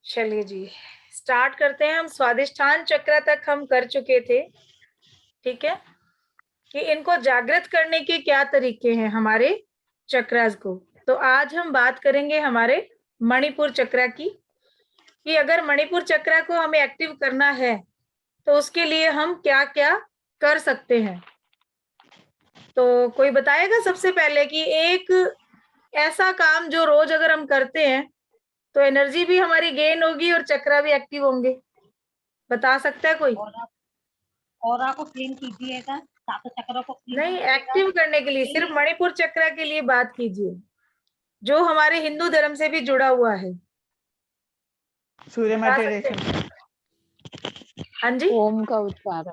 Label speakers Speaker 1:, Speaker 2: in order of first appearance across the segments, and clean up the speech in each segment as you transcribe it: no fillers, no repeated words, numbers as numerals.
Speaker 1: चलिए जी, स्टार्ट करते हैं। हम स्वादिष्ठान चक्र तक हम कर चुके थे, ठीक है, कि इनको जागृत करने के क्या तरीके हैं हमारे चक्रास को। तो आज हम बात करेंगे हमारे मणिपुर चक्र की, कि अगर मणिपुर चक्र को हमें एक्टिव करना है तो उसके लिए हम क्या क्या कर सकते हैं। तो कोई बताएगा सबसे पहले कि एक ऐसा काम जो रोज अगर हम करते हैं तो एनर्जी भी हमारी गेन होगी और चक्र भी एक्टिव होंगे। बता सकता है कोई?
Speaker 2: ऑरा को क्लीन कीजिएगा, सातों चक्रों को क्लीन
Speaker 1: नहीं,
Speaker 2: कीजिएगा।
Speaker 1: एक्टिव करने के लिए सिर्फ मणिपुर चक्र के लिए बात कीजिए, जो हमारे हिंदू धर्म से भी जुड़ा हुआ है।
Speaker 3: सूर्य
Speaker 1: बता सकते
Speaker 3: मेडिटेशन,
Speaker 1: हैं? हाँ जी,
Speaker 3: ओम का उच्चारण,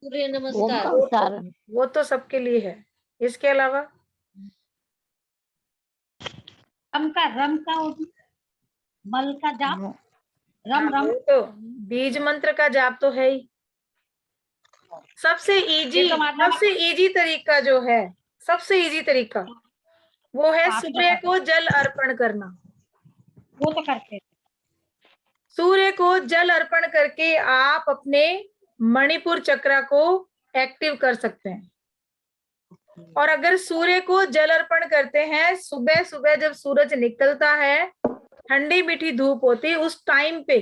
Speaker 2: सूर्य
Speaker 3: ओम
Speaker 2: नमस्कार।
Speaker 3: का उच्चारण,
Speaker 1: वो तो सबके लिए है। इसके अलावा
Speaker 2: रम का मल का जाप, रम
Speaker 1: हाँ,
Speaker 2: रम।
Speaker 1: वो तो बीज मंत्र का जाप तो है ही। सबसे इजी तरीका जो है, सबसे इजी तरीका वो है सूर्य को जल अर्पण करना।
Speaker 2: वो तो करते हैं।
Speaker 1: सूर्य को जल अर्पण करके आप अपने मणिपुर चक्र को एक्टिव कर सकते हैं। और अगर सूर्य को जल अर्पण करते हैं सुबह सुबह जब सूरज निकलता है, ठंडी मीठी धूप होती है, उस टाइम पे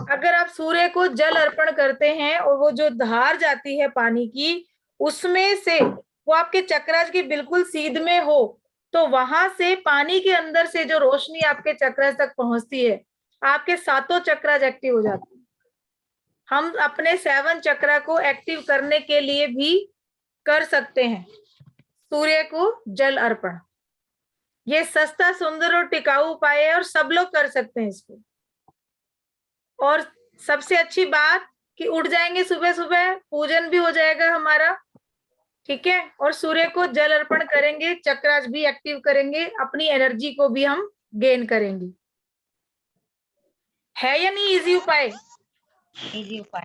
Speaker 1: अगर आप सूर्य को जल अर्पण करते हैं और वो जो धार जाती है पानी की, उसमें से वो आपके चक्रास की बिल्कुल सीध में हो, तो वहां से पानी के अंदर से जो रोशनी आपके चक्रास तक पहुंचती है, आपके सातों चक्रास एक्टिव हो जाते हैं। हम अपने 7 चक्र को एक्टिव करने के लिए भी कर सकते हैं सूर्य को जल अर्पण। ये सस्ता, सुंदर और टिकाऊ उपाय है और सब लोग कर सकते हैं इसको। और सबसे अच्छी बात कि उठ जाएंगे सुबह सुबह, पूजन भी हो जाएगा हमारा, ठीक है, और सूर्य को जल अर्पण करेंगे, चक्रास भी एक्टिव करेंगे, अपनी एनर्जी को भी हम गेन करेंगे। है या नहीं इजी उपाय?
Speaker 2: इजी उपाय।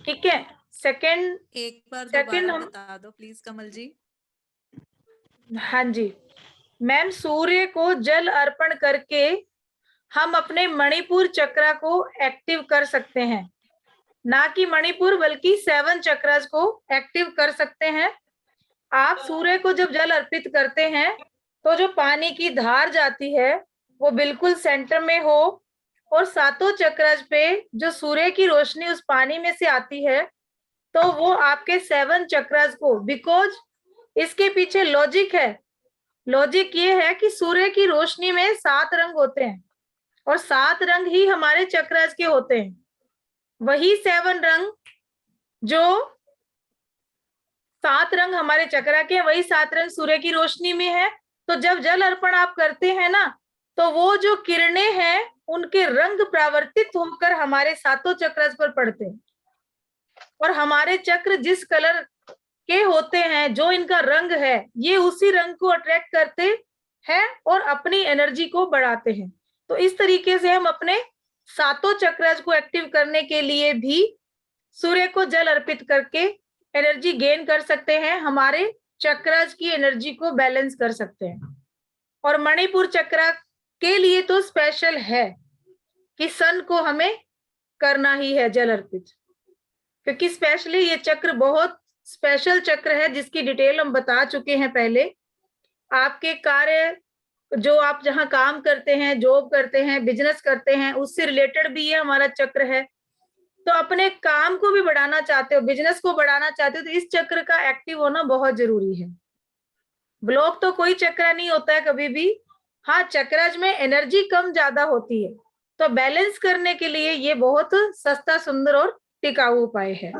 Speaker 1: ठीक है। सेकंड,
Speaker 4: एक बार दोबारा बता दो प्लीज कमल जी।
Speaker 1: हाँ जी मैम, सूर्य को जल अर्पण करके हम अपने मणिपुर चक्र को एक्टिव कर सकते हैं। ना कि मणिपुर बल्कि 7 चक्रास को एक्टिव कर सकते हैं। आप सूर्य को जब जल अर्पित करते हैं तो जो पानी की धार जाती है वो बिल्कुल सेंटर में हो, और सातों चक्रास पे जो सूर्य की रोशनी उस पानी में से आती है, तो वो आपके 7 चक्रास को, बिकॉज इसके पीछे लॉजिक है। लॉजिक ये है कि सूर्य की रोशनी में 7 रंग होते हैं और 7 रंग ही हमारे चक्रास के होते हैं। वही 7 रंग, जो 7 रंग हमारे चक्र के, वही 7 रंग सूर्य की रोशनी में है। तो जब जल अर्पण आप करते हैं ना, तो वो जो किरणें हैं उनके रंग परावर्तित होकर हमारे सातों चक्र पर पड़ते हैं, और हमारे चक्र जिस कलर के होते हैं, जो इनका रंग है, ये उसी रंग को अट्रैक्ट करते हैं और अपनी एनर्जी को बढ़ाते हैं। तो इस तरीके से हम अपने सातों चक्रास को एक्टिव करने के लिए भी सूर्य को जल अर्पित करके एनर्जी गेन कर सकते हैं, हमारे चक्रास की एनर्जी को बैलेंस कर सकते हैं। और मणिपुर चक्र के लिए तो स्पेशल है कि सन को हमें करना ही है जल अर्पित, क्योंकि स्पेशली ये चक्र बहुत स्पेशल चक्र है, जिसकी डिटेल हम बता चुके हैं पहले। आपके कार्य, जो आप जहां काम करते हैं, जॉब करते हैं, बिजनेस करते हैं, उससे रिलेटेड भी ये हमारा चक्र है। तो अपने काम को भी बढ़ाना चाहते हो, बिजनेस को बढ़ाना चाहते हो, तो इस चक्र का एक्टिव होना बहुत जरूरी है। ब्लॉक तो कोई चक्र नहीं होता है कभी भी। हाँ, चक्रज में एनर्जी कम ज्यादा होती है, तो बैलेंस करने के लिए ये बहुत सस्ता, सुंदर और टिकाऊ उपाय है।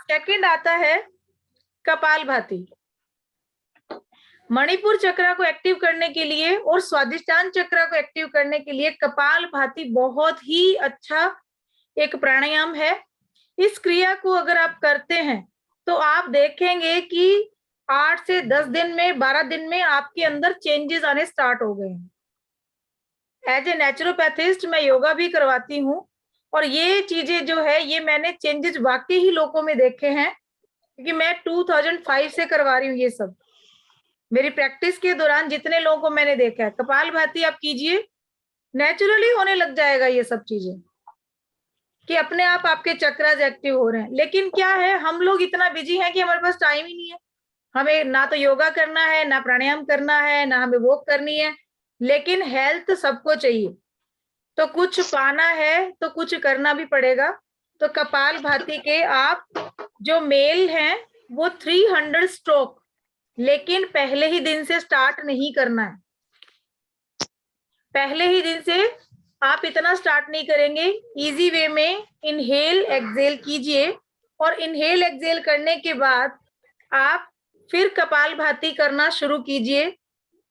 Speaker 1: सेकंड आता है कपालभाति। मणिपुर चक्र को एक्टिव करने के लिए और स्वादिष्टान चक्र को एक्टिव करने के लिए कपालभाति बहुत ही अच्छा एक प्राणायाम है। इस क्रिया को अगर आप करते हैं तो आप देखेंगे कि 8 से 10 दिन में, 12 दिन में आपके अंदर चेंजेस आने स्टार्ट हो गए हैं। एज ए नेचुरोपैथिस्ट मैं योगा भी करवाती हूँ, और ये चीजें जो है, ये मैंने चेंजेस वाकई ही लोगों में देखे हैं, क्योंकि मैं 2005 से करवा रही हूँ ये सब। मेरी प्रैक्टिस के दौरान जितने लोगों को मैंने देखा है, कपालभाति आप कीजिए, नेचुरली होने लग जाएगा ये सब चीजें कि अपने आप आपके चक्रास एक्टिव हो रहे हैं। लेकिन क्या है, हम लोग इतना बिजी हैं कि हमारे पास टाइम ही नहीं है। हमें ना तो योगा करना है, ना प्राणायाम करना है, ना हमें वॉक करनी है। लेकिन हेल्थ सबको चाहिए, तो कुछ पाना है तो कुछ करना भी पड़ेगा। तो कपालभाति के आप जो मेल हैं वो 300 स्ट्रोक, लेकिन पहले ही दिन से स्टार्ट नहीं करना है। पहले ही दिन से आप इतना स्टार्ट नहीं करेंगे। इजी वे में इनहेल एक्सेल कीजिए, और इनहेल एक्सेल करने के बाद आप फिर कपालभाति करना शुरू कीजिए।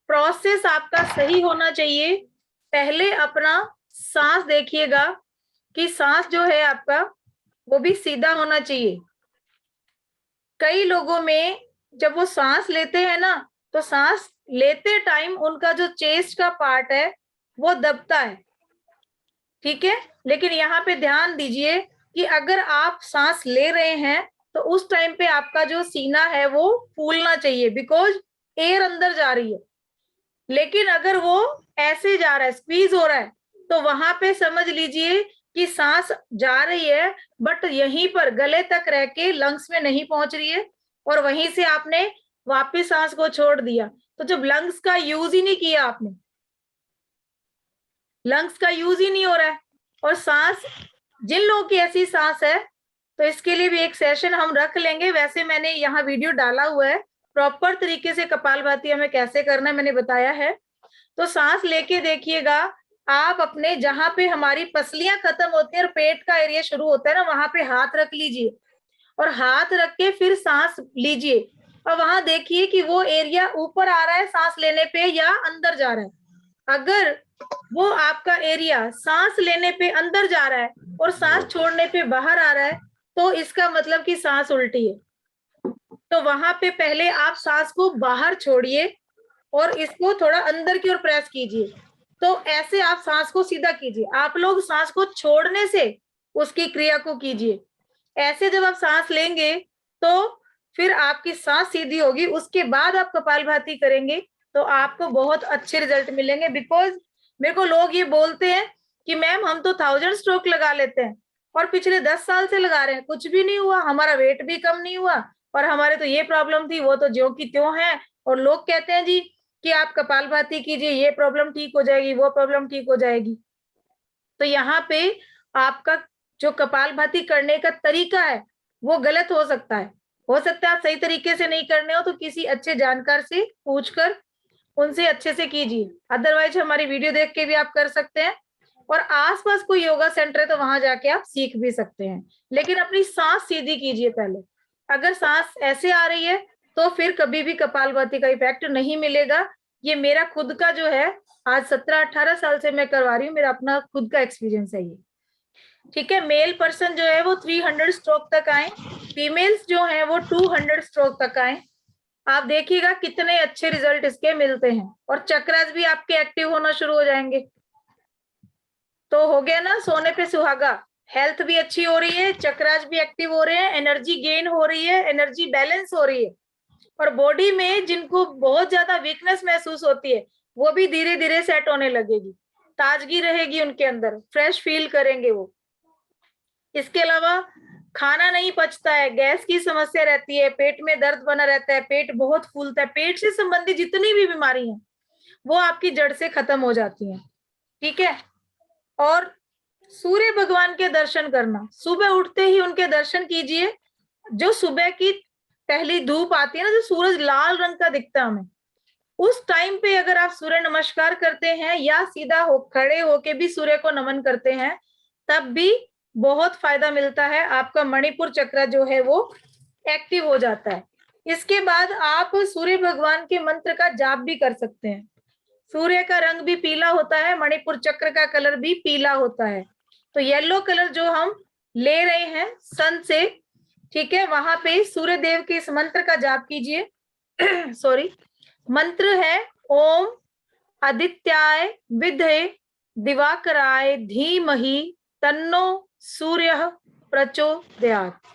Speaker 1: प्रोसेस आपका सही होना चाहिए। पहले अपना सांस देखिएगा कि सांस जो है आपका वो भी सीधा होना चाहिए। कई लोगों में जब वो सांस लेते हैं ना, तो सांस लेते टाइम उनका जो चेस्ट का पार्ट है वो दबता है, ठीक है। लेकिन यहाँ पे ध्यान दीजिए कि अगर आप सांस ले रहे हैं तो उस टाइम पे आपका जो सीना है वो फूलना चाहिए, बिकॉज एयर अंदर जा रही है। लेकिन अगर वो ऐसे जा रहा है, स्क्वीज हो रहा है, तो वहां पे समझ लीजिए कि सांस जा रही है बट यहीं पर गले तक रह के लंग्स में नहीं पहुंच रही है, और वहीं से आपने वापस सांस को छोड़ दिया। तो जब लंग्स का यूज ही नहीं किया आपने, लंग्स का यूज ही नहीं हो रहा है, और सांस, जिन लोगों की ऐसी सांस है तो इसके लिए भी एक सेशन हम रख लेंगे। वैसे मैंने यहाँ वीडियो डाला हुआ है, प्रॉपर तरीके से कपालभाति हमें कैसे करना है मैंने बताया है। तो सांस लेके देखिएगा आप, अपने जहां पे हमारी पसलियां खत्म होती है और पेट का एरिया शुरू होता है ना, वहां पे हाथ रख लीजिए, और हाथ रख के फिर सांस लीजिए, और वहां देखिए कि वो एरिया ऊपर आ रहा है सांस लेने पे या अंदर जा रहा है। अगर वो आपका एरिया सांस लेने पे अंदर जा रहा है और सांस छोड़ने पे बाहर आ रहा है, तो इसका मतलब कि सांस उल्टी है। तो वहां पे पहले आप सांस को बाहर छोड़िए और इसको थोड़ा अंदर की ओर प्रेस कीजिए। तो ऐसे आप सांस को सीधा कीजिए। आप लोग सांस को छोड़ने से उसकी क्रिया को कीजिए। ऐसे जब आप सांस लेंगे तो फिर आपकी सांस सीधी होगी, उसके बाद आप कपालभाति करेंगे तो आपको बहुत अच्छे रिजल्ट मिलेंगे। बिकॉज मेरे को लोग ये बोलते हैं कि मैम हम तो 1000 स्ट्रोक लगा लेते हैं और पिछले 10 साल से लगा रहे हैं, कुछ भी नहीं हुआ, हमारा वेट भी कम नहीं हुआ, और हमारे तो ये प्रॉब्लम थी, वो तो ज्यों की त्यों है। और लोग कहते हैं जी कि आप कपालभाति कीजिए, ये प्रॉब्लम ठीक हो जाएगी, वो प्रॉब्लम ठीक हो जाएगी। तो यहाँ पे आपका जो कपालभाति करने का तरीका है वो गलत हो सकता है। हो सकता है आप सही तरीके से नहीं करने हो, तो किसी अच्छे जानकार से पूछकर उनसे अच्छे से कीजिए। अदरवाइज हमारी वीडियो देख के भी आप कर सकते हैं, और आसपास कोई योगा सेंटर है तो वहां जाके आप सीख भी सकते हैं। लेकिन अपनी सांस सीधी कीजिए पहले। अगर सांस ऐसे आ रही है तो फिर कभी भी कपालभाति का इफेक्ट नहीं मिलेगा। ये मेरा खुद का जो है, आज 17-18 साल से मैं करवा रही हूँ, मेरा अपना खुद का एक्सपीरियंस है ये, ठीक है। मेल पर्सन जो है वो 300 स्ट्रोक तक आए, फीमेल्स जो है वो 200 स्ट्रोक तक आए। आप देखिएगा कितने अच्छे रिजल्ट इसके मिलते हैं, और चक्रास भी आपके एक्टिव होना शुरू हो जाएंगे। तो हो गया ना सोने पे सुहागा। हेल्थ भी अच्छी हो रही है, चक्रास भी एक्टिव हो रहे हैं, एनर्जी गेन हो रही है, एनर्जी बैलेंस हो रही है, और बॉडी में जिनको बहुत ज्यादा वीकनेस महसूस होती है वो भी धीरे धीरे सेट होने लगेगी, ताजगी रहेगी उनके अंदर, फ्रेश फील करेंगे वो। इसके अलावा खाना नहीं पचता है, गैस की समस्या रहती है, पेट में दर्द बना रहता है, पेट बहुत फूलता है, पेट से संबंधित जितनी भी बीमारी है वो आपकी जड़ से खत्म हो जाती है, ठीक है। और सूर्य भगवान के दर्शन करना, सुबह उठते ही उनके दर्शन कीजिए। जो सुबह की पहली धूप आती है ना, जो सूरज लाल रंग का दिखता है हमें, उस टाइम पे अगर आप सूर्य नमस्कार करते हैं या सीधा खड़े होके भी सूर्य को नमन करते हैं, तब भी बहुत फायदा मिलता है। आपका मणिपुर चक्र जो है वो एक्टिव हो जाता है। इसके बाद आप सूर्य भगवान के मंत्र का जाप भी कर सकते हैं। सूर्य का रंग भी पीला होता है, मणिपुर चक्र का कलर भी पीला होता है। तो येलो कलर जो हम ले रहे हैं सन से, ठीक है, वहां पे सूर्य देव के इस मंत्र का जाप कीजिए। सॉरी, मंत्र है ओम आदित्याय विद्महे दिवाकराय धीमहि तन्नो सूर्यः प्रचोदयात्।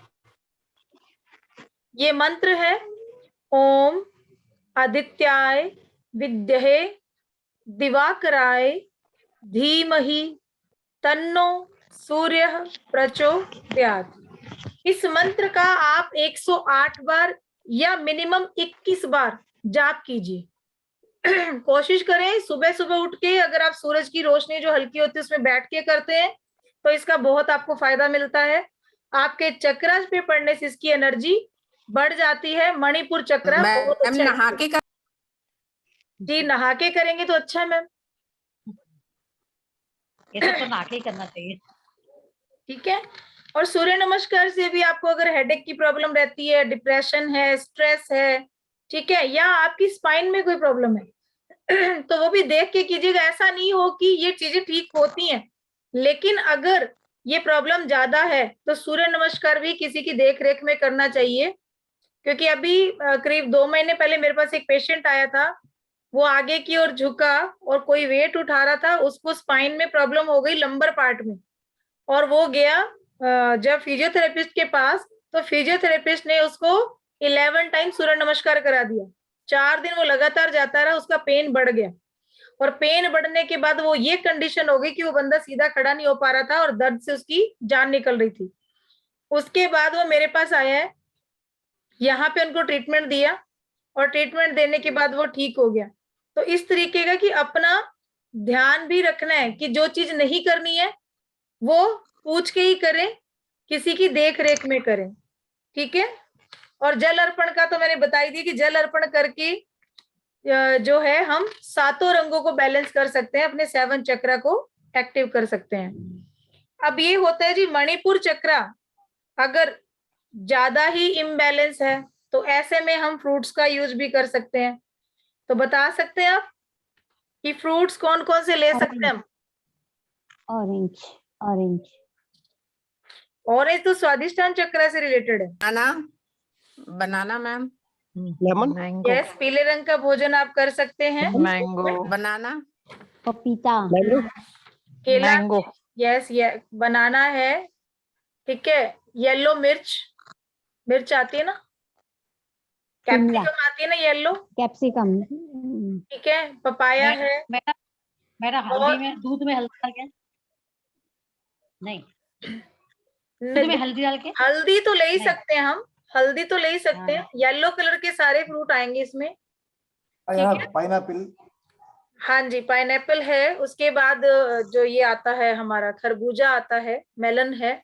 Speaker 1: ये मंत्र है ओम आदित्याय विद्महे दिवाकराय धीमहि तन्नो सूर्यः प्रचोदयात्। इस मंत्र का आप 108 बार या मिनिमम 21 बार जाप कीजिए। कोशिश करें सुबह सुबह उठ के, अगर आप सूरज की रोशनी जो हल्की होती है उसमें बैठ के करते हैं तो इसका बहुत आपको फायदा मिलता है। आपके चक्रास पे पड़ने से इसकी एनर्जी बढ़ जाती है। मणिपुर चक्र बहुत अच्छा है।
Speaker 5: नहा के
Speaker 1: जी, नहा के करेंगे तो अच्छा है मैम।
Speaker 2: ये सब तो नहा के ही करना चाहिए।
Speaker 1: ठीक है। और सूर्य नमस्कार से भी आपको अगर हेडेक की प्रॉब्लम रहती है, डिप्रेशन है, स्ट्रेस है, ठीक है, या आपकी स्पाइन में कोई प्रॉब्लम है तो वो भी देख के कीजिएगा। ऐसा नहीं हो कि ये चीजें ठीक होती हैं, लेकिन अगर ये प्रॉब्लम ज्यादा है तो सूर्य नमस्कार भी किसी की देख रेख में करना चाहिए। क्योंकि अभी करीब 2 महीने पहले मेरे पास एक पेशेंट आया था, वो आगे की ओर झुका और कोई वेट उठा रहा था, उसको स्पाइन में प्रॉब्लम हो गई लंबर पार्ट में, और वो गया जब फिजियोथेरेपिस्ट के पास, तो फिजियोथेरेपिस्ट ने उसको 11 टाइम सूर्य नमस्कार करा दिया। 4 दिन वो लगातार जाता रहा, उसका पेन बढ़ गया, और पेन बढ़ने के बाद वो ये कंडीशन हो गई कि वो बंदा सीधा खड़ा नहीं हो पा रहा था और दर्द से उसकी जान निकल रही थी। उसके बाद वो मेरे पास आया है, यहाँ पे उनको ट्रीटमेंट दिया, और ट्रीटमेंट देने के बाद वो ठीक हो गया। तो इस तरीके का कि अपना ध्यान भी रखना है कि जो चीज नहीं करनी है वो पूछ के ही करें, किसी की देख रेख में करें। ठीक है। और जल अर्पण का तो मैंने बताई दी कि जल अर्पण करके जो है हम 7 रंगों को बैलेंस कर सकते हैं, अपने 7 चक्र को एक्टिव कर सकते हैं। अब ये होता है जी मणिपुर चक्र अगर ज्यादा ही इम्बैलेंस है तो ऐसे में हम फ्रूट्स का यूज भी कर सकते हैं। तो बता सकते हैं आप कि फ्रूट्स कौन कौन से ले सकते हैं हम?
Speaker 3: ऑरेंज ऑरेंज
Speaker 1: ऑरेंज तो स्वादिष्टान चक्र से रिलेटेड है।
Speaker 5: बनाना मैम,
Speaker 6: लेमन,
Speaker 1: यस, पीले रंग का भोजन आप कर सकते हैं।
Speaker 6: मैंगो,
Speaker 5: बनाना,
Speaker 3: पपीता
Speaker 6: मैंगो,
Speaker 1: केला,
Speaker 6: मैंगो,
Speaker 1: यस, ये बनाना है। ठीक है। येलो मिर्च, मिर्च आती है ना,
Speaker 3: शिमला
Speaker 1: कैप्सिकम आती है ना येलो,
Speaker 3: कैप्सिकम
Speaker 1: ठीक है। पपाया है।
Speaker 2: मेरा हल्दी में, दूध में हल्दी डाल के, नहीं, दूध में हल्दी डाल के,
Speaker 1: हल्दी तो ले ही
Speaker 2: नहीं।
Speaker 1: सकते हैं हम, हल्दी तो ले ही सकते हैं। येलो कलर के सारे फ्रूट आएंगे इसमें। ठीक है।
Speaker 7: पाइनएप्पल,
Speaker 1: हाँ जी, पाइनएप्पल है। उसके बाद जो ये आता है हमारा खरबूजा आता है, मेलन है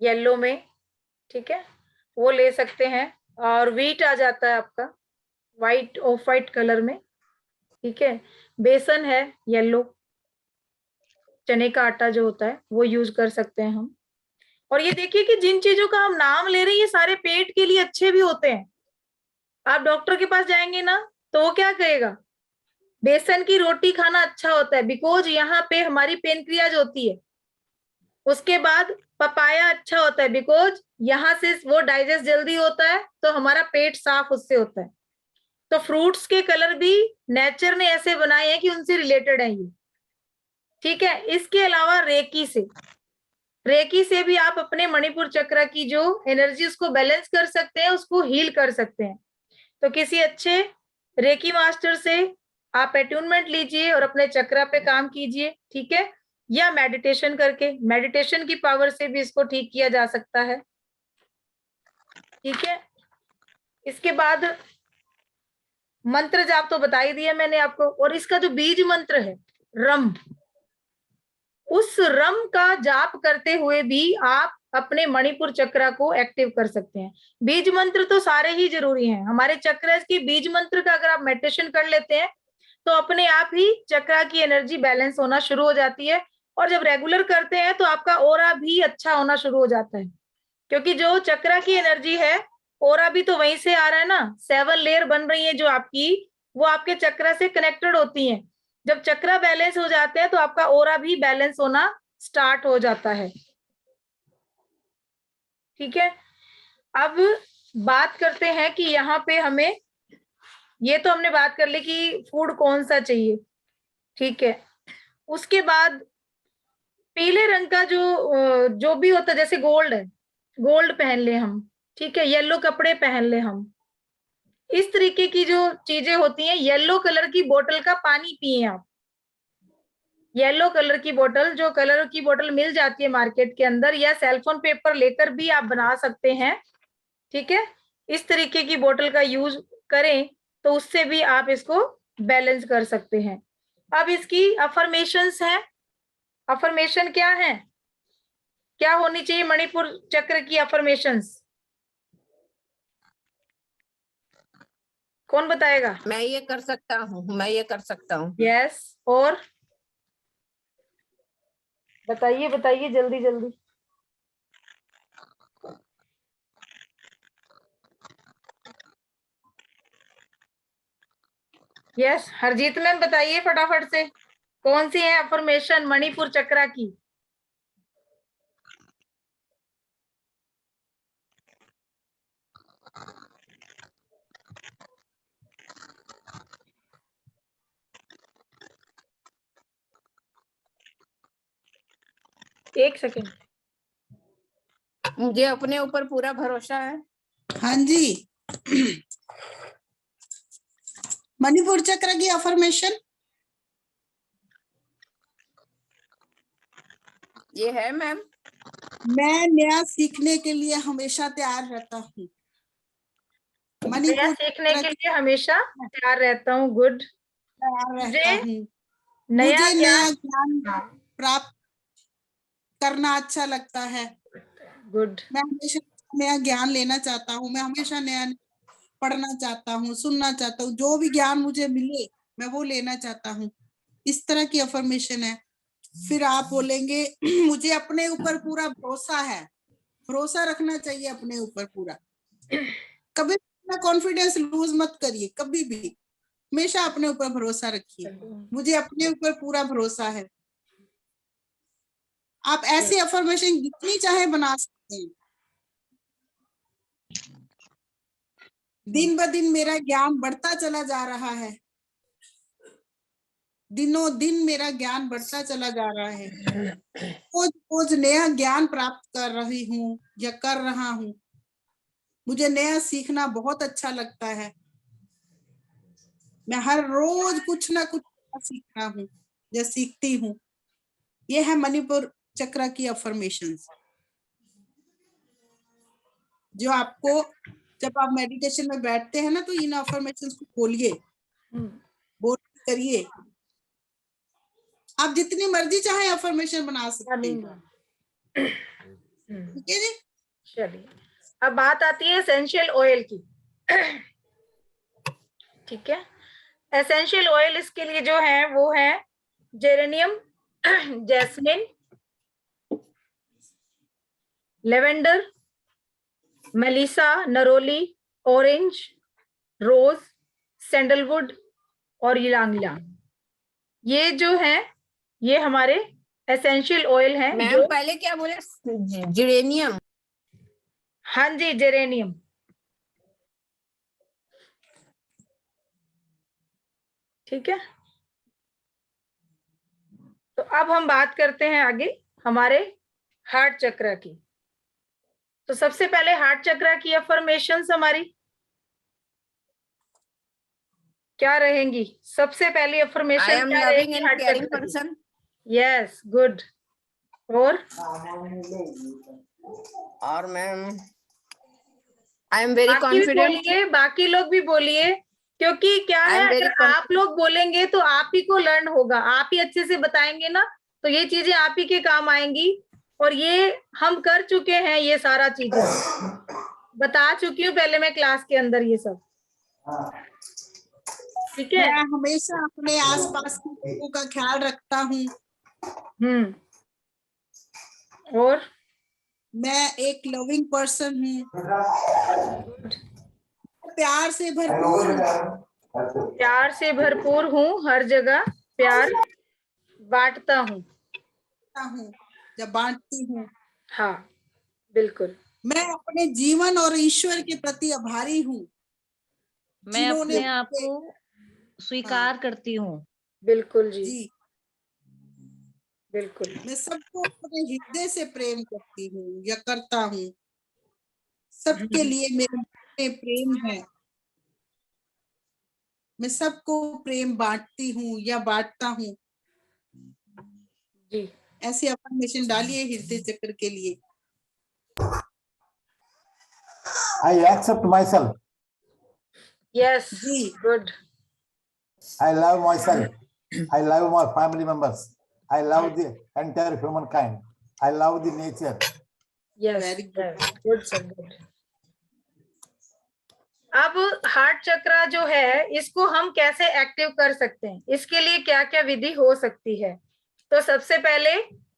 Speaker 1: येलो में, ठीक है, वो ले सकते हैं। और व्हीट आ जाता है आपका वाइट, ऑफ वाइट कलर में, ठीक है। बेसन है येलो, चने का आटा जो होता है वो यूज कर सकते हैं हम। और ये देखिए कि जिन चीजों का हम नाम ले रहे हैं ये सारे पेट के लिए अच्छे भी होते हैं। आप डॉक्टर के पास जाएंगे ना तो वो क्या कहेगा, बेसन की रोटी खाना अच्छा होता है, बिकॉज यहाँ पे हमारी पेनक्रियाज होती है। उसके बाद पपाया अच्छा होता है, बिकॉज यहाँ से वो डाइजेस्ट जल्दी होता है, तो हमारा पेट साफ उससे होता है। तो फ्रूट्स के कलर भी नेचर ने ऐसे बनाए हैं कि उनसे रिलेटेड है ये। ठीक है। इसके अलावा रेकी से भी आप अपने मणिपुर चक्र की जो एनर्जी उसको बैलेंस कर सकते हैं, उसको हील कर सकते हैं। तो किसी अच्छे रेकी मास्टर से आप अट्यूनमेंट लीजिए और अपने चक्र पे काम कीजिए। ठीक है। या मेडिटेशन करके, मेडिटेशन की पावर से भी इसको ठीक किया जा सकता है। ठीक है। इसके बाद मंत्र जाप तो बता ही दिया मैंने आपको। और इसका जो बीज मंत्र है रम, उस रम का जाप करते हुए भी आप अपने मणिपुर चक्र को एक्टिव कर सकते हैं। बीज मंत्र तो सारे ही जरूरी हैं हमारे चक्र की। बीज मंत्र का अगर आप मेडिटेशन कर लेते हैं तो अपने आप ही चक्र की एनर्जी बैलेंस होना शुरू हो जाती है। और जब रेगुलर करते हैं तो आपका ओरा भी अच्छा होना शुरू हो जाता है, क्योंकि जो चक्र की एनर्जी है, ओरा भी तो वहीं से आ रहा है ना। 7 लेयर बन रही है जो आपकी, वो आपके चक्र से कनेक्टेड होती हैं। जब चक्र बैलेंस हो जाते हैं तो आपका ओरा भी बैलेंस होना स्टार्ट हो जाता है। ठीक है। अब बात करते हैं कि यहाँ पे हमें, ये तो हमने बात कर ली कि फूड कौन सा चाहिए, ठीक है। उसके बाद पीले रंग का जो भी होता है, जैसे गोल्ड है, गोल्ड पहन ले हम, ठीक है, येलो कपड़े पहन ले हम। इस तरीके की जो चीजें होती हैं, येलो कलर की बोतल का पानी पिए आप। येलो कलर की बोतल, जो कलर की बोतल मिल जाती है मार्केट के अंदर, या सेलफोन पेपर लेकर भी आप बना सकते हैं। ठीक है, इस तरीके की बोतल का यूज करें तो उससे भी आप इसको बैलेंस कर सकते हैं। अब इसकी अफर्मेशंस हैं। अफर्मेशन क्या है, क्या होनी चाहिए मणिपुर चक्र की अफर्मेशंस? कौन बताएगा?
Speaker 5: मैं ये कर सकता हूँ, मैं ये कर सकता हूँ।
Speaker 1: यस, और बताइए बताइए जल्दी जल्दी। यस, हरजीत मैम बताइए फटाफट से, कौन सी है अफर्मेशन मणिपुर चक्रा की? एक सेकेंड।
Speaker 5: मुझे अपने ऊपर पूरा भरोसा है।
Speaker 6: हाँ जी। मणिपुर चक्र की अफर्मेशन
Speaker 5: ये है मैम।
Speaker 6: मैं नया सीखने के लिए हमेशा तैयार रहता हूँ।
Speaker 1: नया
Speaker 6: मणिपुर
Speaker 1: सीखने
Speaker 6: चक्र
Speaker 1: के
Speaker 6: की
Speaker 1: लिए हमेशा तैयार रहता हूँ। गुड।
Speaker 6: तैयार रहता
Speaker 1: मुझे
Speaker 6: हूँ।
Speaker 1: नया
Speaker 6: मुझे नया
Speaker 1: ज्ञान,
Speaker 6: ज्ञान प्राप्त करना अच्छा लगता है।
Speaker 1: गुड।
Speaker 6: मैं हमेशा नया ज्ञान लेना चाहता हूँ। मैं हमेशा नया पढ़ना चाहता हूँ, सुनना चाहता हूँ। जो भी ज्ञान मुझे मिले मैं वो लेना चाहता हूँ। इस तरह की अफर्मेशन है। फिर आप बोलेंगे मुझे अपने ऊपर पूरा भरोसा है। भरोसा रखना चाहिए अपने ऊपर पूरा। कभी अपना कॉन्फिडेंस लूज मत करिए, कभी भी हमेशा अपने ऊपर भरोसा रखिए। मुझे अपने ऊपर पूरा भरोसा है। आप ऐसी अफर्मेशन जितनी चाहे बना सकते हैं। दिन ब दिन मेरा ज्ञान बढ़ता चला जा रहा है। दिनों दिन मेरा ज्ञान बढ़ता चला जा रहा है। रोज रोज नया ज्ञान प्राप्त कर रही हूँ या कर रहा हूँ। मुझे नया सीखना बहुत अच्छा लगता है। मैं हर रोज कुछ ना कुछ सीख रहा हूँ या सीखती हूँ। ये है मणिपुर चक्र की अफर्मेशंस, जो आपको जब आप मेडिटेशन में बैठते हैं ना तो इन अफर्मेशंस को बोलिए, बोल करिए। आप जितनी मर्जी चाहे अफर्मेशन बना सकते हैं। ठीक है जी।
Speaker 1: चलिए, अब बात आती है एसेंशियल ऑयल की। ठीक है, एसेंशियल ऑयल इसके लिए जो है वो है geranium, jasmine, lavender, melissa, neroli, orange, rose, sandalwood और यलांग यलांग। ये जो है ये हमारे एसेंशियल ऑयल हैं
Speaker 5: मैम
Speaker 1: जो,
Speaker 5: पहले क्या बोले? जिरेनियम।
Speaker 1: हाँ जी, जेरेनियम। ठीक है, तो अब हम बात करते हैं आगे हमारे हार्ट चक्र की। तो सबसे पहले हार्ट चक्र की अफर्मेशंस हमारी क्या रहेंगी? सबसे पहली
Speaker 5: आई
Speaker 1: अफर्मेशन
Speaker 5: एम
Speaker 1: क्या
Speaker 5: लविंग
Speaker 1: रहेगी
Speaker 5: एंड
Speaker 1: हार्ट
Speaker 5: केयरिंग
Speaker 1: चक्र की?
Speaker 5: पर्सन।
Speaker 1: Yes, good.
Speaker 5: और मैम आई एम वेरी
Speaker 1: बाकी भी
Speaker 5: कॉन्फिडेंट।
Speaker 1: बोलिए, बाकी लोग भी बोलिए, क्योंकि क्या
Speaker 5: आई
Speaker 1: है
Speaker 5: एम वेरी
Speaker 1: अगर आप लोग बोलेंगे तो आप ही को लर्न होगा। आप ही अच्छे से बताएंगे ना तो ये चीजें आप ही के काम आएंगी। और ये हम कर चुके हैं, ये सारा चीजें बता चुकी हूँ पहले मैं क्लास के अंदर ये सब। ठीक है।
Speaker 6: मैं हमेशा अपने आसपास के लोगों का ख्याल रखता हूँ।
Speaker 1: और
Speaker 6: मैं एक लविंग पर्सन हूँ। प्यार से भरपूर हूँ।
Speaker 1: प्यार से भरपूर हूँ, हर जगह प्यार बांटता हूँ।
Speaker 6: या बांटती हूँ।
Speaker 1: हाँ, बिल्कुल।
Speaker 6: मैं अपने जीवन और ईश्वर के प्रति आभारी हूँ।
Speaker 2: मैं अपने आप को स्वीकार
Speaker 6: हाँ,
Speaker 2: करती हूँ।
Speaker 6: बिल्कुल
Speaker 1: जी, बिल्कुल।
Speaker 6: मैं सबको अपने हृदय से प्रेम करती हूँ या करता हूँ। सबके लिए मेरे मन में प्रेम है। मैं सबको प्रेम बांटती हूँ या बांटता हूँ।
Speaker 1: जी
Speaker 6: ऐसी अफर्मेशन डालिए हृदय चक्र के लिए।
Speaker 7: I accept myself.
Speaker 1: यस
Speaker 6: जी
Speaker 1: good
Speaker 7: I love myself. I love my family members. I love the entire humankind. I love the nature.
Speaker 1: Yes
Speaker 6: Very good.
Speaker 1: Good sir good. अब हार्ट चक्रा जो है इसको हम कैसे एक्टिव कर सकते हैं, इसके लिए क्या क्या विधि हो सकती है? तो सबसे पहले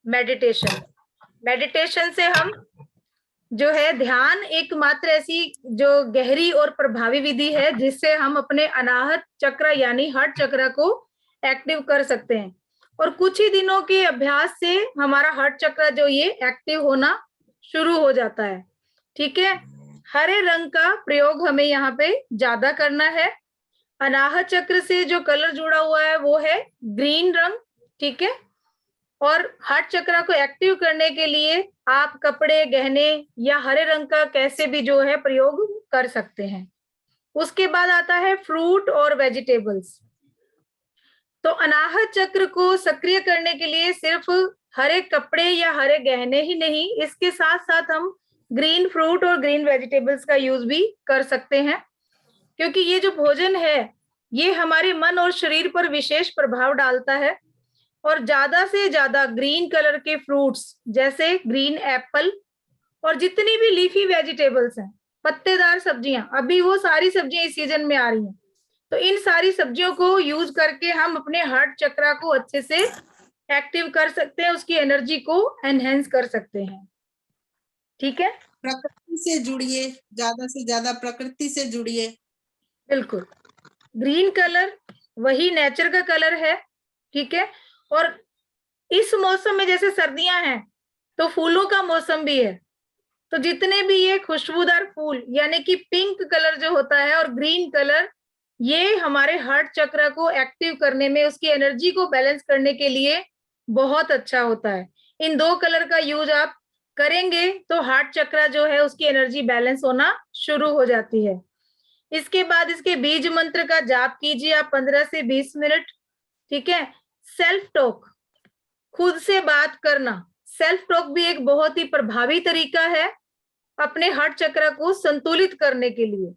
Speaker 1: मेडिटेशन। मेडिटेशन से हम जो है ध्यान एकमात्र ऐसी जो गहरी और प्रभावी विधि है जिससे हम अपने अनाहत चक्र यानी हार्ट चक्र को एक्टिव कर सकते हैं। और कुछ ही दिनों के अभ्यास से हमारा हार्ट चक्र जो ये एक्टिव होना शुरू हो जाता है। ठीक है, हरे रंग का प्रयोग हमें यहाँ पे ज्यादा करना है। अनाहत चक्र से जो कलर जुड़ा हुआ है वो है ग्रीन रंग। ठीक है, और हार्ट चक्र को एक्टिव करने के लिए आप कपड़े, गहने या हरे रंग का कैसे भी जो है प्रयोग कर सकते हैं। उसके बाद आता है फ्रूट और वेजिटेबल्स। तो अनाहत चक्र को सक्रिय करने के लिए सिर्फ हरे कपड़े या हरे गहने ही नहीं, इसके साथ साथ हम ग्रीन फ्रूट और ग्रीन वेजिटेबल्स का यूज भी कर सकते हैं, क्योंकि ये जो भोजन है ये हमारे मन और शरीर पर विशेष प्रभाव डालता है। और ज्यादा से ज्यादा ग्रीन कलर के फ्रूट्स जैसे ग्रीन एप्पल और जितनी भी लीफी वेजिटेबल्स हैं, पत्तेदार सब्जियां, अभी वो सारी सब्जियां इस सीजन में आ रही हैं, तो इन सारी सब्जियों को यूज करके हम अपने हार्ट चक्र को अच्छे से एक्टिव कर सकते हैं, उसकी एनर्जी को एनहेंस कर सकते हैं। ठीक है,
Speaker 6: प्रकृति से जुड़िए, ज्यादा से ज्यादा प्रकृति से जुड़िए।
Speaker 1: बिल्कुल, ग्रीन कलर वही नेचर का कलर है। ठीक है, और इस मौसम में जैसे सर्दियां हैं तो फूलों का मौसम भी है, तो जितने भी ये खुशबूदार फूल यानी कि पिंक कलर जो होता है और ग्रीन कलर, ये हमारे हार्ट चक्र को एक्टिव करने में, उसकी एनर्जी को बैलेंस करने के लिए बहुत अच्छा होता है। इन दो कलर का यूज आप करेंगे तो हार्ट चक्र जो है उसकी एनर्जी बैलेंस होना शुरू हो जाती है। इसके बाद इसके बीज मंत्र का जाप कीजिए आप 15 से 20 मिनट। ठीक है, सेल्फ टॉक, खुद से बात करना, सेल्फ टॉक भी एक बहुत ही प्रभावी तरीका है अपने हार्ट चक्र को संतुलित करने के लिए।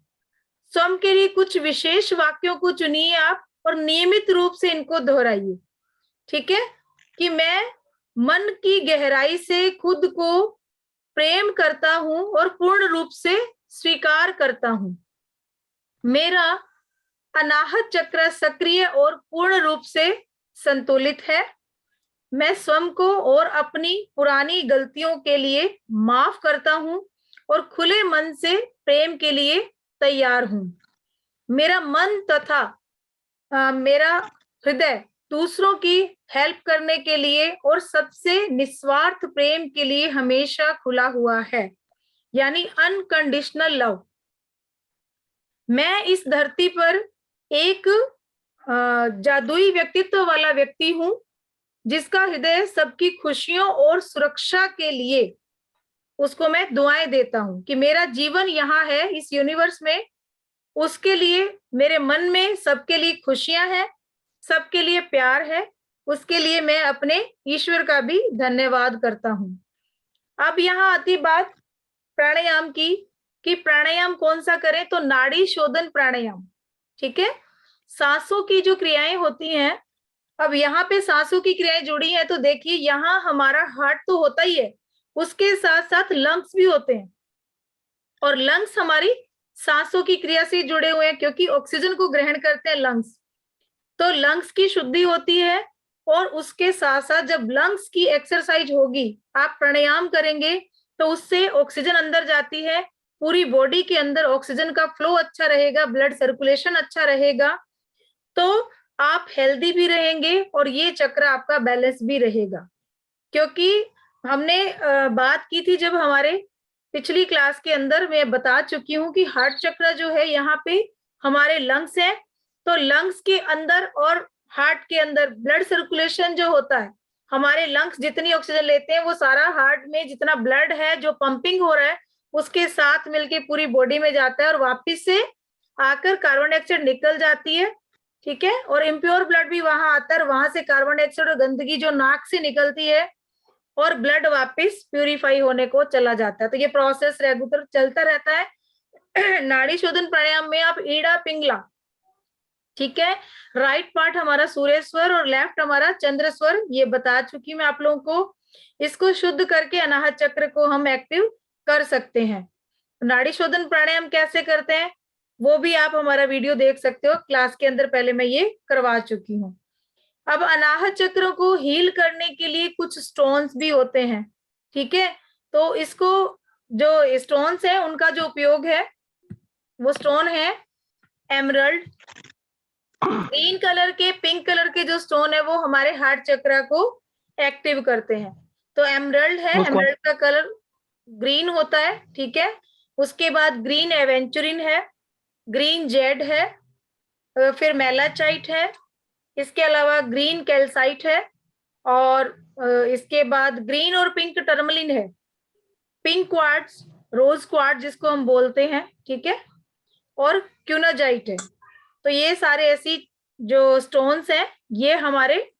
Speaker 1: स्वयं के लिए कुछ विशेष वाक्यों को चुनिए आप और नियमित रूप से इनको दोहराइए। ठीक है, कि मैं मन की गहराई से खुद को प्रेम करता हूं और पूर्ण रूप से स्वीकार करता हूं। मेरा अनाहत चक्र सक्रिय और पूर्ण रूप से संतुलित है। मैं स्वयं को और अपनी पुरानी गलतियों के लिए माफ करता हूं और खुले मन से प्रेम के लिए तैयार हूं। मेरा मन तथा मेरा हृदय दूसरों की हेल्प करने के लिए और सबसे निस्वार्थ प्रेम के लिए हमेशा खुला हुआ है, यानी अनकंडीशनल लव। मैं इस धरती पर एक जादुई व्यक्तित्व वाला व्यक्ति हूं जिसका हृदय सबकी खुशियों और सुरक्षा के लिए उसको मैं दुआएं देता हूं कि मेरा जीवन यहाँ है इस यूनिवर्स में, उसके लिए मेरे मन में सबके लिए खुशियां हैं, सबके लिए प्यार है, उसके लिए मैं अपने ईश्वर का भी धन्यवाद करता हूं। अब यहाँ आती बात प्राणायाम की कि प्राणायाम कौन सा करें, तो नाड़ी शोधन प्राणायाम। ठीक है, सांसों की जो क्रियाएं होती हैं, अब यहाँ पे सांसों की क्रियाएं जुड़ी हैं, तो देखिए यहाँ हमारा हार्ट तो होता ही है, उसके साथ साथ लंग्स भी होते हैं, और लंग्स हमारी सांसों की क्रिया से जुड़े हुए हैं क्योंकि ऑक्सीजन को ग्रहण करते हैं लंग्स। तो लंग्स की शुद्धि होती है, और उसके साथ साथ जब लंग्स की एक्सरसाइज होगी, आप प्राणायाम करेंगे तो उससे ऑक्सीजन अंदर जाती है, पूरी बॉडी के अंदर ऑक्सीजन का फ्लो अच्छा रहेगा, ब्लड सर्कुलेशन अच्छा रहेगा, तो आप हेल्दी भी रहेंगे और ये चक्र आपका बैलेंस भी रहेगा। क्योंकि हमने बात की थी जब हमारे पिछली क्लास के अंदर, मैं बता चुकी हूँ कि हार्ट चक्र जो है यहाँ पे हमारे लंग्स है, तो लंग्स के अंदर और हार्ट के अंदर ब्लड सर्कुलेशन जो होता है, हमारे लंग्स जितनी ऑक्सीजन लेते हैं वो सारा हार्ट में जितना ब्लड है जो पंपिंग हो रहा है उसके साथ मिलके पूरी बॉडी में जाता है, और वापिस से आकर कार्बन डाइऑक्साइड निकल जाती है ठीक है। और इम्प्योर ब्लड भी वहां आता है, वहां से कार्बन डाइऑक्साइड और गंदगी जो नाक से निकलती है और ब्लड वापस प्यूरिफाई होने को चला जाता है। तो ये प्रोसेस रेगुलर चलता रहता है। नाड़ी शोधन प्राणायाम में आप ईड़ा पिंगला, ठीक है, राइट पार्ट हमारा सूर्य स्वर और लेफ्ट हमारा चंद्र स्वर, ये बता चुकी मैं आप लोगों को। इसको शुद्ध करके अनाहत चक्र को हम एक्टिव कर सकते हैं। नाड़ी शोधन प्राणायाम कैसे करते हैं वो भी आप हमारा वीडियो देख सकते हो, क्लास के अंदर पहले मैं ये करवा चुकी हूँ। अब अनाहत चक्र को हील करने के लिए कुछ स्टोन्स भी होते हैं, ठीक है। तो इसको जो स्टोन्स है उनका जो उपयोग है वो स्टोन है एमरल्ड, ग्रीन कलर के, पिंक कलर के जो स्टोन है वो हमारे हार्ट चक्र को एक्टिव करते हैं। तो एमरल्ड है, एमरल्ड का कलर ग्रीन होता है, ठीक है। उसके बाद ग्रीन एवेंचुरिन है, ग्रीन जेड है, फिर मेलाचाइट है, इसके अलावा ग्रीन कैल्साइट है, और इसके बाद ग्रीन और पिंक टर्मलिन है, पिंक क्वार्ट्ज, रोज क्वार्ट्ज जिसको हम बोलते हैं, ठीक है, और क्यूनाजाइट है। तो ये सारे ऐसी जो स्टोन्स हैं ये हमारे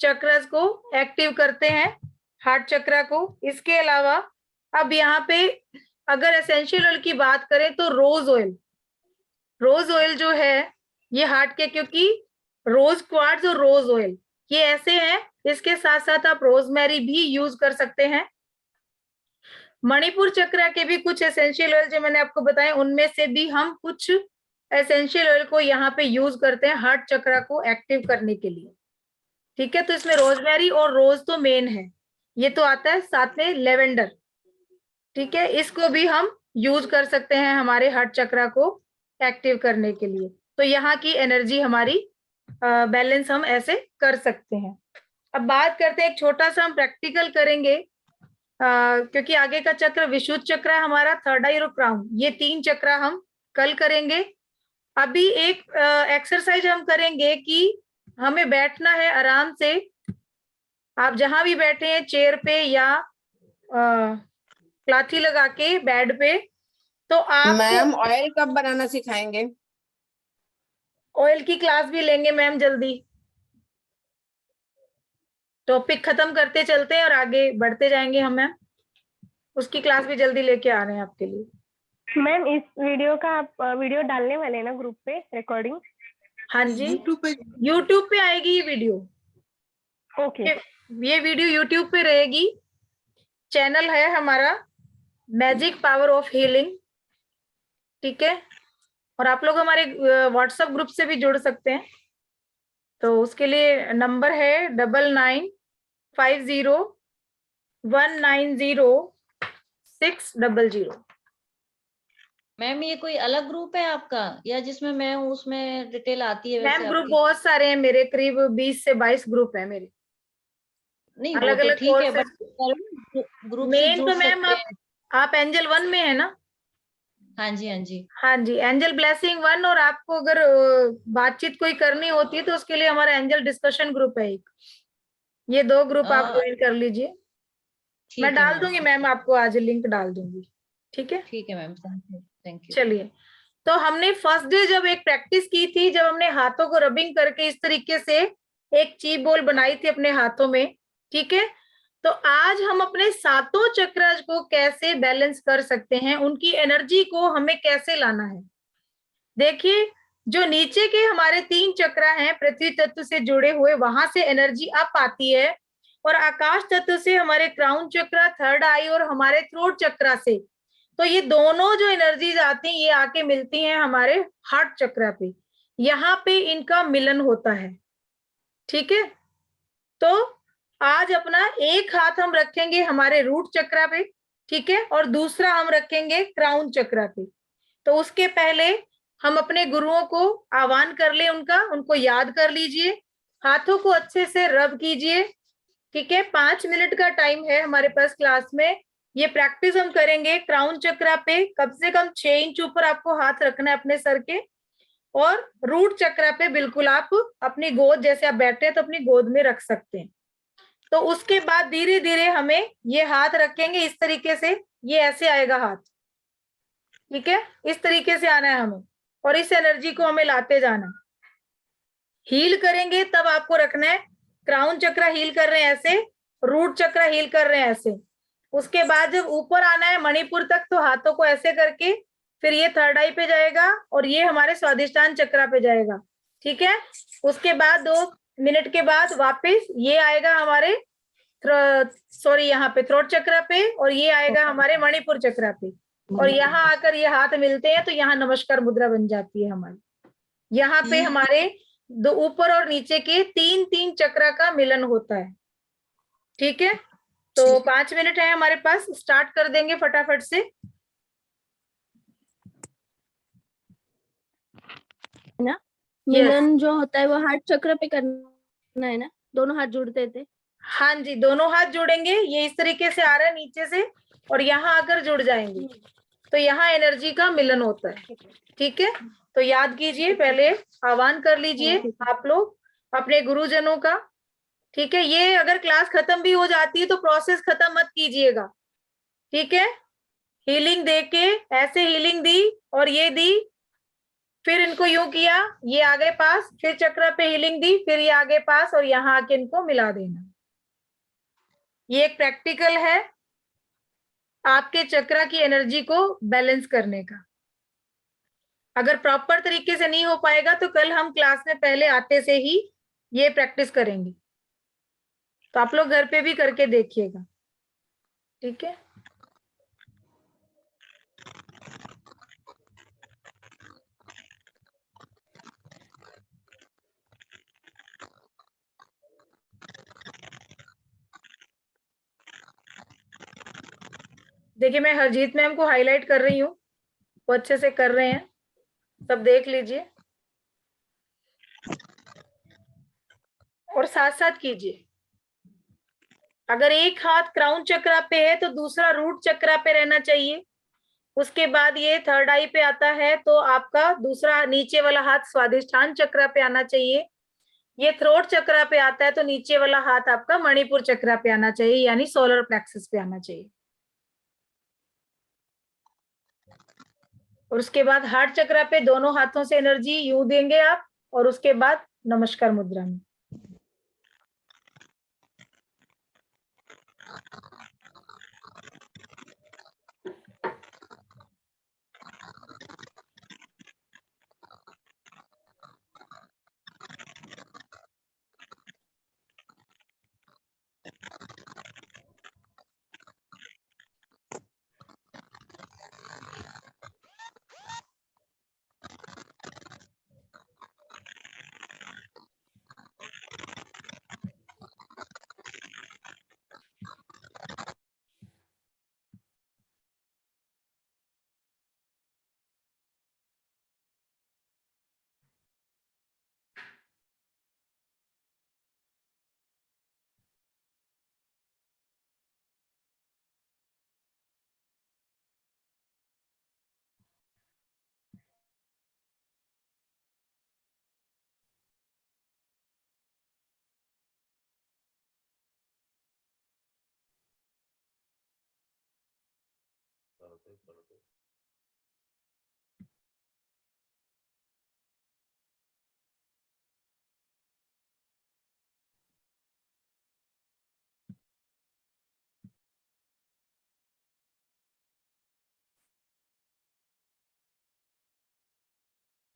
Speaker 1: चक्रस को एक्टिव करते हैं, हार्ट चक्र को। इसके अलावा अब यहाँ पे अगर एसेंशियल ऑयल की बात करें तो रोज ऑयल जो है ये हार्ट के, क्योंकि रोज क्वार्ट्ज और रोज ऑयल ये ऐसे हैं, इसके साथ साथ आप रोजमेरी भी यूज कर सकते हैं। मणिपुर चक्र के भी कुछ एसेंशियल ऑयल जो मैंने आपको बताए उनमें से भी हम कुछ एसेंशियल ऑयल को यहाँ पे यूज करते हैं हार्ट चक्र को एक्टिव करने के लिए, ठीक है। तो इसमें रोजमेरी और रोज तो मेन है, ये तो आता है, साथ में लेवेंडर, ठीक है, इसको भी हम यूज कर सकते हैं हमारे हार्ट चक्र को एक्टिव करने के लिए। तो यहाँ की एनर्जी हमारी बैलेंस हम ऐसे कर सकते हैं। अब बात करते हैं, एक छोटा सा हम प्रैक्टिकल करेंगे, क्योंकि आगे का चक्र विशुद्ध चक्र है हमारा, थर्ड आई और क्राउन, ये 3 चक्र हम कल करेंगे। अभी एक एक्सरसाइज हम करेंगे कि हमें बैठना है आराम से, आप जहां भी बैठे हैं, चेयर पे या प्लाथी लगा के बेड पे। तो आप
Speaker 5: मैम ऑयल कब बनाना सिखाएंगे?
Speaker 1: ऑयल की क्लास भी लेंगे मैम जल्दी, टॉपिक खत्म करते चलते हैं और आगे बढ़ते जाएंगे हम मैम, उसकी क्लास भी जल्दी लेके आ रहे हैं आपके लिए।
Speaker 8: मैम इस वीडियो का आप वीडियो डालने वाले हैं ना ग्रुप पे रिकॉर्डिंग?
Speaker 1: हाँ जी,
Speaker 6: यूट्यूब
Speaker 1: पे आएगी ये वीडियो।
Speaker 8: ओके,
Speaker 1: ये वीडियो यूट्यूब पे रहेगी। चैनल है हमारा मैजिक पावर ऑफ हीलिंग, ठीक है। और आप लोग हमारे व्हाट्सएप ग्रुप से भी जुड़ सकते हैं। तो उसके लिए नंबर है 9950190600।
Speaker 2: मैम ये कोई अलग ग्रुप है आपका या जिसमें मैं हूँ उसमें डिटेल आती है?
Speaker 1: मैम ग्रुप बहुत सारे हैं मेरे, करीब 20 से 22 ग्रुप है मेरे,
Speaker 2: नहीं
Speaker 1: अलग अलग
Speaker 2: ठीक है, बट ग्रुप से
Speaker 1: मेन
Speaker 2: जुड़
Speaker 1: तो मैम
Speaker 2: सकते हैं।
Speaker 1: आप एंजल 1 में है ना?
Speaker 2: हाँ जी, हाँ जी,
Speaker 1: हाँ जी, एंजल ब्लेसिंग 1। और आपको अगर बातचीत कोई करनी होती है तो उसके लिए हमारा एंजल डिस्कशन ग्रुप है एक, ये 2 ग्रुप आप ज्वाइन कर लीजिए। मैं डाल दूंगी मैम, आपको आज लिंक डाल दूंगी, ठीक है?
Speaker 2: ठीक है मैम, थैंक यू।
Speaker 1: चलिए, तो हमने फर्स्ट डे जब एक प्रैक्टिस की थी, जब हमने हाथों को रबिंग करके इस तरीके से एक चीप बॉल बनाई थी अपने हाथों में, ठीक है। तो आज हम अपने 7 चक्रज को कैसे बैलेंस कर सकते हैं, उनकी एनर्जी को हमें कैसे लाना है। देखिए, जो नीचे के हमारे 3 चक्र हैं पृथ्वी तत्व से जुड़े हुए, वहां से एनर्जी अप आती है, और आकाश तत्व से हमारे क्राउन चक्र, थर्ड आई और हमारे थ्रोट चक्र से, तो ये दोनों जो एनर्जीज आती हैं ये आके मिलती हैं हमारे हार्ट चक्र पे, यहाँ पे इनका मिलन होता है, ठीक है। तो आज अपना एक हाथ हम रखेंगे हमारे रूट चक्र पे, ठीक है, और दूसरा हम रखेंगे क्राउन चक्र पे। तो उसके पहले हम अपने गुरुओं को आह्वान कर ले, उनको याद कर लीजिए, हाथों को अच्छे से रब कीजिए, ठीक है। 5 मिनट का टाइम है हमारे पास क्लास में। ये प्रैक्टिस हम करेंगे क्राउन चक्र पे, कम से कम 6 इंच ऊपर आपको हाथ रखना है अपने सर के, और रूट चक्र पे बिल्कुल आप अपनी गोद, जैसे आप बैठे हैं तो अपनी गोद में रख सकते हैं। तो उसके बाद धीरे धीरे हमें ये हाथ रखेंगे इस तरीके से, ये ऐसे आएगा हाथ, ठीक है, इस तरीके से आना है हमें, और इस एनर्जी को हमें लाते जाना है। हील करेंगे तब आपको रखना है, क्राउन चक्र हील कर रहे हैं ऐसे, रूट चक्र हील कर रहे हैं ऐसे। उसके बाद जब ऊपर आना है मणिपुर तक तो हाथों को ऐसे करके फिर ये थर्ड आई पे जाएगा और ये हमारे स्वादिष्टान चक्र पे जाएगा, ठीक है। उसके बाद 2 मिनट के बाद वापस ये आएगा हमारे यहाँ पे थ्रोट चक्र पे और ये आएगा हमारे मणिपुर चक्र पे, और यहाँ आकर ये हाथ मिलते हैं तो यहाँ नमस्कार मुद्रा बन जाती है हमारी। यहाँ पे हमारे दो ऊपर और नीचे के 3 चक्र का मिलन होता है, ठीक है। तो 5 मिनट है हमारे पास, स्टार्ट कर देंगे फटाफट से।
Speaker 9: ना मिलन जो होता है वो हार्ट चक्र पे करना है ना, दोनों हाथ जुड़ते थे।
Speaker 1: हाँ जी, दोनों हाथ जुड़ेंगे, ये इस तरीके से आ रहा है नीचे से और यहाँ आकर जुड़ जाएंगे तो यहाँ एनर्जी का मिलन होता है, ठीक है। तो याद कीजिए, पहले आह्वान कर लीजिए आप लोग अपने गुरुजनों का, ठीक है। ये अगर क्लास खत्म भी हो जाती है तो प्रोसेस खत्म मत कीजिएगा, ठीक है। हीलिंग दे के ऐसे हीलिंग दी और ये दी, फिर इनको यूं किया, ये आगे पास, फिर चक्र पे हीलिंग दी, फिर ये आगे पास और यहाँ आके इनको मिला देना। ये एक प्रैक्टिकल है आपके चक्र की एनर्जी को बैलेंस करने का। अगर प्रॉपर तरीके से नहीं हो पाएगा तो कल हम क्लास में पहले आते से ही ये प्रैक्टिस करेंगे, तो आप लोग घर पे भी करके देखिएगा, ठीक है। देखिए मैं हरजीत मैम को हाईलाइट कर रही हूँ, वो अच्छे से कर रहे हैं, सब देख लीजिए और साथ साथ कीजिए। अगर एक हाथ क्राउन चक्र पे है तो दूसरा रूट चक्र पे रहना चाहिए। उसके बाद ये थर्ड आई पे आता है तो आपका दूसरा नीचे वाला हाथ स्वादिष्ठान चक्र पे आना चाहिए। ये थ्रोट चक्र पे आता है तो नीचे वाला हाथ आपका मणिपुर चक्र पे आना चाहिए, यानी सोलर प्लेक्सस पे आना चाहिए। और उसके बाद हार्ट चक्र पे दोनों हाथों से एनर्जी यूं देंगे आप, और उसके बाद नमस्कार मुद्रा में।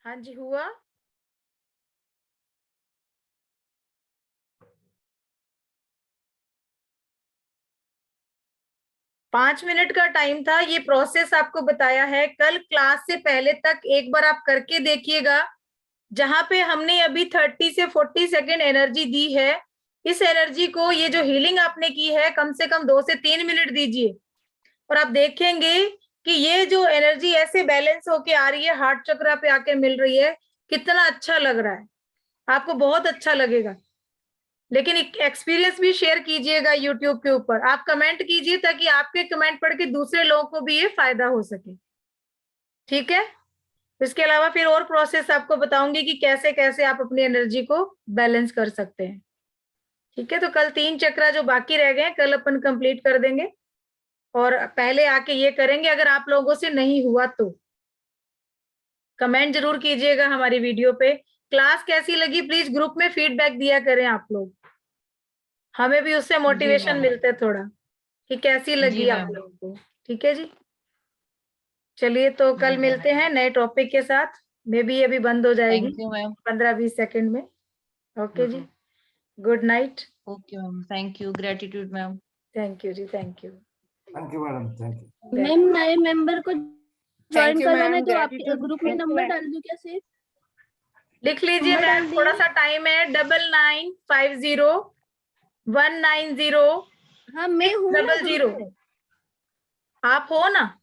Speaker 1: हाँ जी, हुआ। पांच मिनट का टाइम था, ये प्रोसेस आपको बताया है। कल क्लास से पहले तक एक बार आप करके देखिएगा। जहां पे हमने अभी 30 से 40 सेकेंड एनर्जी दी है, इस एनर्जी को, ये जो हीलिंग आपने की है, कम से कम 2 से 3 मिनट दीजिए और आप देखेंगे कि ये जो एनर्जी ऐसे बैलेंस होके आ रही है, हार्ट चक्र पे आके मिल रही है, कितना अच्छा लग रहा है, आपको बहुत अच्छा लगेगा। लेकिन एक एक्सपीरियंस भी शेयर कीजिएगा यूट्यूब के ऊपर, आप कमेंट कीजिए ताकि आपके कमेंट पढ़ के दूसरे लोगों को भी ये फायदा हो सके, ठीक है। इसके अलावा फिर और प्रोसेस आपको बताऊंगी कि कैसे कैसे आप अपनी एनर्जी को बैलेंस कर सकते हैं, ठीक है। तो कल 3 चक्र जो बाकी रह गए कल अपन कंप्लीट कर देंगे और पहले आके ये करेंगे। अगर आप लोगों से नहीं हुआ तो कमेंट जरूर कीजिएगा हमारी वीडियो पे क्लास कैसी लगी प्लीज ग्रुप में फीडबैक दिया करें आप लोग, हमें भी उससे मोटिवेशन मिलता है थोड़ा कि कैसी लगी आप लोगों को। ठीक है जी, चलिए तो कल मिलते हैं नए टॉपिक के साथ। मे बी अभी बंद हो जाएगी 15-20 सेकंड में। ओके जी, good night.
Speaker 10: Okay ma'am, thank you, gratitude ma'am.
Speaker 1: Thank you जी, thank you.
Speaker 7: Thank you, madam. Thank you.
Speaker 9: Ma'am नए मेंबर को ज्वाइन
Speaker 5: you,
Speaker 9: करवाना है
Speaker 5: ma'am.
Speaker 9: तो आप
Speaker 5: Gratitude.
Speaker 9: ग्रुप में
Speaker 5: Thank you,
Speaker 9: नंबर
Speaker 5: ma'am.
Speaker 9: डाल दूं क्या सिर्फ?
Speaker 1: लिख लीजिए
Speaker 9: नंबर डाल
Speaker 1: मैम,
Speaker 9: दिए।
Speaker 1: थोड़ा सा टाइम है। 9950190600।
Speaker 9: हाँ मैं हूँ ना ग्रुप में।
Speaker 1: आप हो ना?